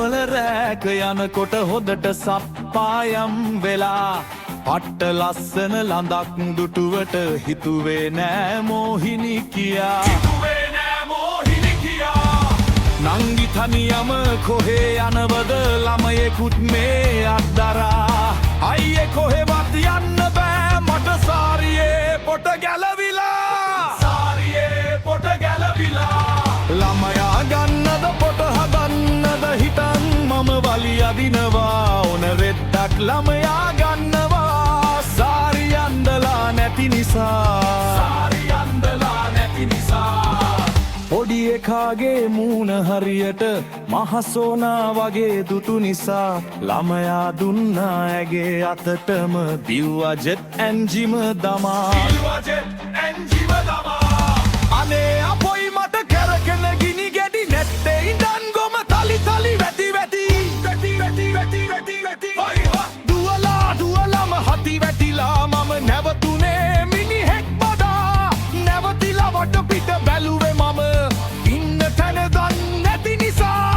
මල රෑක යනකොට හොදට සප්පායම් වෙලා පට්ට ලස්සන ලඳක් දුටුවට හිතුවේ නෑ මෝහිනි කියා නංගි තනියම කොහේ යනවද ළමයෙකුත් මේ අත්දරා අයියේ කොහෙවත් යන්න බෑ මට සාරියේ පොට ගැලවිලා ළමයා ගන්නද පොට හදන්නද හිතන් මම වලි අදිනවා ඕන රෙද්දක් ළමයා ගන්නවා සාරි අන්දලා නැති නිසා පොඩි එකාගේ මූණ හරියට මහසෝනා වගේ දුටු නිසා ළමයා දුන්නා ඇගේ අතටම දිව්වා ජෙට් එන්ජිම දමා අනේ අපොයි මට කරකන ගිනි ගැඩි නැත්තේ ඉඳන් ගොම තලි වැටි දුවලාම හති වැටිලා මම නැවතුනේ මිනිහෙක් බදා නැවතිලා වට පිට බැලුවේ මම ඉන්න තැන දන් නැති නිසා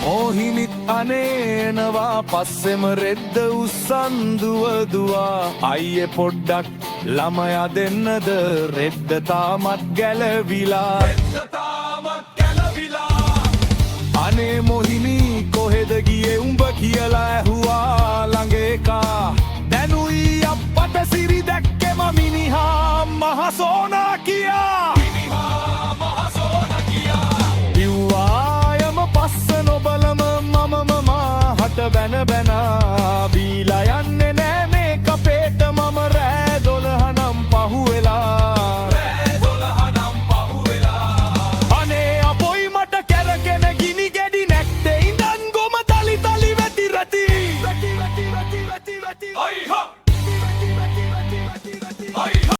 මෝහිනිත් අනේනවා පස්සෙම රෙද්ද උස්සන්දුවදුවා අයියේ පොඩ්ඩක් ළමයා දෙන්නද රෙද්ද තාමත් ගැලවිලා අනේ මොහිනි කොහෙද ගියේ උඹ කියලා ඇහුවා ළඟ එකා දැනුයි අප්පට සිරි දැක්කෙම මිනිහා මහසෝනා කියා දිව්වායම පස්ස නොබලම මමම මාහට බැන